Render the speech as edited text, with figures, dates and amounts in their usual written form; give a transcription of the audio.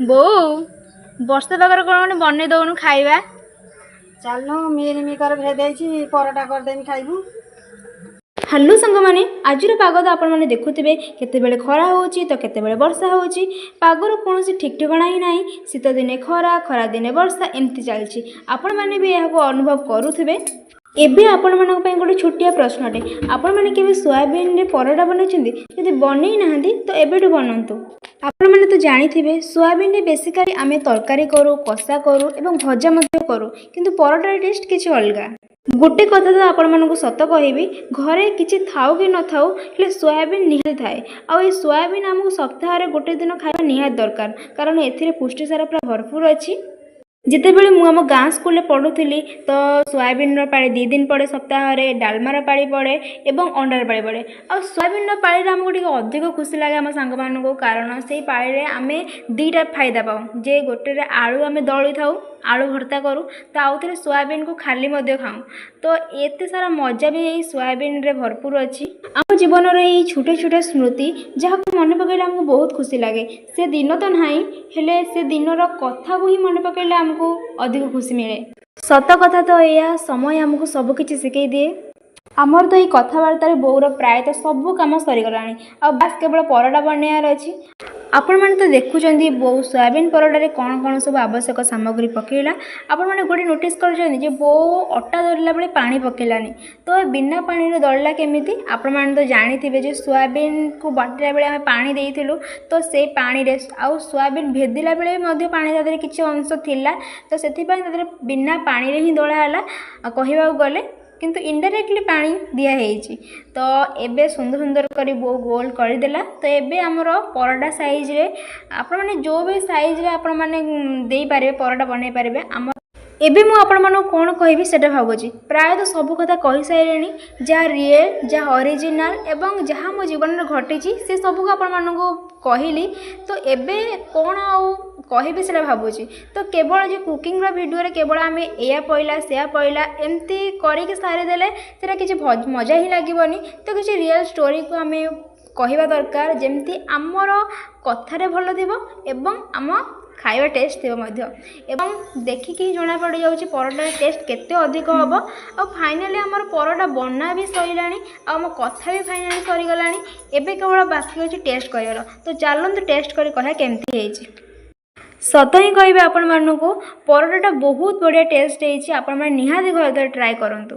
ବୋଉ ବର୍ଷା ପାଗରେ କ'ଣ ଗୋଟେ ବନେଇ ଦଉନୁ ଖାଇବା। ଚାଲୁନ ମିଲ୍ ମିକର ଭେଦେଇଛି ପରଟା କରିଦେମି ଖାଇବୁ। ହ୍ୟାଲୋ ସାଙ୍ଗମାନେ, ଆଜିର ପାଗ ତ ଆପଣମାନେ ଦେଖୁଥିବେ, କେତେବେଳେ ଖରା ହେଉଛି ତ କେତେବେଳେ ବର୍ଷା ହେଉଛି। ପାଗର କୌଣସି ଠିକ୍ ଠିକଣା ହିଁ ନାହିଁ। ଶୀତ ଦିନେ ଖରା, ଖରା ଦିନେ ବର୍ଷା, ଏମିତି ଚାଲିଛି। ଆପଣମାନେ ବି ଏହାକୁ ଅନୁଭବ କରୁଥିବେ। ଏବେ ଆପଣମାନଙ୍କ ପାଇଁ ଗୋଟେ ଛୋଟିଆ ପ୍ରଶ୍ନଟେ, ଆପଣମାନେ କେବେ ସୋୟାବିନରେ ପରଟା ବନେଇଛନ୍ତି? ଯଦି ବନେଇ ନାହାନ୍ତି ତ ଏବେଠୁ ବନାନ୍ତୁ। ଆପଣମାନେ ତ ଜାଣିଥିବେ ସୋୟାବିନରେ ବେସିକାଲି ଆମେ ତରକାରୀ କରୁ, କଷା କରୁ ଏବଂ ଭଜା ମଧ୍ୟ କରୁ, କିନ୍ତୁ ପରଟାର ଟେଷ୍ଟ କିଛି ଅଲଗା। ଗୋଟେ କଥା ତ ଆପଣମାନଙ୍କୁ ସତ କହିବି, ଘରେ କିଛି ଥାଉ କି ନଥାଉ ହେଲେ ସୋୟାବିନ୍ ନିହାତି ଥାଏ। ଆଉ এই ସୋୟାବିନ୍ ଆମକୁ ସପ୍ତାହରେ ଗୋଟେ ଦିନ ଖାଇବା ନିହାତି ଦରକାର, କାରଣ ଏଥିରେ ପୁଷ୍ଟିସାର ପୁରା ଭରପୁର ଅଛି। ଯେତେବେଳେ ମୁଁ ଆମ ଗାଁ ସ୍କୁଲରେ ପଢ଼ୁଥିଲି ତ ସୋୟାବିନ୍ର ପାଳି 2 ଦିନ ପଡ଼େ ସପ୍ତାହରେ, ଡାଲମାର ପାଳି ପଡ଼େ ଏବଂ ଅଣ୍ଡାର ପାଳି ପଡ଼େ। ଆଉ ସୋୟାବିନ୍ର ପାଳିରେ ଆମକୁ ଟିକେ ଅଧିକ ଖୁସି ଲାଗେ ଆମ ସାଙ୍ଗମାନଙ୍କୁ, କାରଣ ସେଇ ପାଳିରେ ଆମେ ଦୁଇଟା ଫାଇଦା ପାଉ। ଯେ ଗୋଟେରେ ଆଳୁ ଆମେ ଦଳି ଥାଉ, ଆଳୁ ଭର୍ତ୍ତା କରୁ, ତ ଆଉଥରେ ସୋୟାବିନ୍କୁ ଖାଲି ମଧ୍ୟ ଖାଉ। ତ ଏତେ ସାରା ମଜା ବି ଏଇ ସୋୟାବିନ୍ରେ ଭରପୁର ଅଛି। ଆମ ଜୀବନର ଏଇ ଛୋଟ ଛୋଟ ସ୍ମୃତି, ଯାହାକୁ ମନେ ପକାଇଲେ ଆମକୁ ବହୁତ ଖୁସି ଲାଗେ। ସେ ଦିନ ତ ନାହିଁ, ହେଲେ ସେ ଦିନର କଥାକୁ ହିଁ ମନେ ପକାଇଲେ ଆମକୁ ଅଧିକ ଖୁସି ମିଳେ। ସତ କଥା ତ ଏଇଆ, ସମୟ ଆମକୁ ସବୁ କିଛି ଶିଖେଇ ଦିଏ। ଆମର ତ ଏଇ କଥାବାର୍ତ୍ତାରେ ବୋଉର ପ୍ରାୟତଃ ସବୁ କାମ ସରିଗଲାଣି, ଆଉ ବାସ୍ କେବଳ ପରଟା ବନେଇବାର ଅଛି। ଆପଣମାନେ ତ ଦେଖୁଛନ୍ତି ବୋଉ ସୋୟାବିନ୍ ପରଟାରେ କ'ଣ କ'ଣ ସବୁ ଆବଶ୍ୟକ ସାମଗ୍ରୀ ପକାଇଲା। ଆପଣମାନେ ଗୋଟେ ନୋଟିସ୍ କରିଛନ୍ତି ଯେ ବୋଉ ଅଟା ଦଳିଲା ବେଳେ ପାଣି ପକାଇଲାନି, ତ ବିନା ପାଣିରେ ଦଳିଲା କେମିତି? ଆପଣମାନେ ତ ଜାଣିଥିବେ ଯେ ସୋୟାବିନ୍କୁ ବାଟିଲା ବେଳେ ଆମେ ପାଣି ଦେଇଥିଲୁ, ତ ସେଇ ପାଣିରେ ଆଉ ସୋୟାବିନ୍ ଭେଦିଲା ବେଳେ ମଧ୍ୟ ପାଣି ତା ଦେହରେ କିଛି ଅଂଶ ଥିଲା, ତ ସେଥିପାଇଁ ତା ଦେହରେ ବିନା ପାଣିରେ ହିଁ ଦଳା ହେଲା କହିବାକୁ ଗଲେ, କିନ୍ତୁ ଇନଡାଇରେକ୍ଟଲି ପାଣି ଦିଆହେଇଛି। ତ ଏବେ ସୁନ୍ଦର ସୁନ୍ଦର କରି ବୋଉ ଗୋଲ କରିଦେଲା। ତ ଏବେ ଆମର ପରଟା ସାଇଜ୍ରେ, ଆପଣମାନେ ଯେଉଁ ବି ସାଇଜ୍ରେ ଆପଣମାନେ ଦେଇପାରିବେ ପରଟା ବନେଇ ପାରିବେ। ଏବେ ମୁଁ ଆପଣମାନଙ୍କୁ କ'ଣ କହିବି ସେଇଟା ଭାବୁଛି। ପ୍ରାୟତଃ ସବୁ କଥା କହିସାରିଲେଣି, ଯାହା ରିଏଲ୍, ଯାହା ଅରିଜିନାଲ୍ ଏବଂ ଯାହା ମୋ ଜୀବନରେ ଘଟିଛି ସେ ସବୁକୁ ଆପଣମାନଙ୍କୁ କହିଲି। ତ ଏବେ କ'ଣ ଆଉ କହିବି ସେଇଟା ଭାବୁଛି। ତ କେବଳ ଯେ କୁକିଂର ଭିଡ଼ିଓରେ କେବଳ ଆମେ ଏଇଆ ପଇଲା ସେୟା ପଇଲା ଏମିତି କରିକି ସାରିଦେଲେ ସେଇଟା କିଛି ମଜା ହିଁ ଲାଗିବନି। ତ କିଛି ରିଏଲ୍ ଷ୍ଟୋରିକୁ ଆମେ କହିବା ଦରକାର, ଯେମିତି ଆମର କଥାରେ ଭଲ ଥିବ ଏବଂ ଆମ ଖାଇବା ଟେଷ୍ଟ ଥିବ ମଧ୍ୟ, ଏବଂ ଦେଖିକି ହିଁ ଜଣାପଡ଼ିଯାଉଛି ପରଟାର ଟେଷ୍ଟ କେତେ ଅଧିକ ହେବ। ଆଉ ଫାଇନାଲି ଆମର ପରଟା ବନା ବି ସରିଲାଣି, ଆଉ ଆମ କଥା ବି ଫାଇନାଲି ସରିଗଲାଣି। ଏବେ କେବଳ ବାକି ଅଛି ଟେଷ୍ଟ କରିବାର। ତ ଚାଲନ୍ତୁ ଟେଷ୍ଟ କରି କହିବା କେମିତି ହେଇଛି। ସତ ହିଁ କହିବି ଆପଣମାନଙ୍କୁ, ପରଟାଟା ବହୁତ ବଢ଼ିଆ ଟେଷ୍ଟ ହେଇଛି। ଆପଣମାନେ ନିହାତି ଘରେ ଟ୍ରାଏ କରନ୍ତୁ।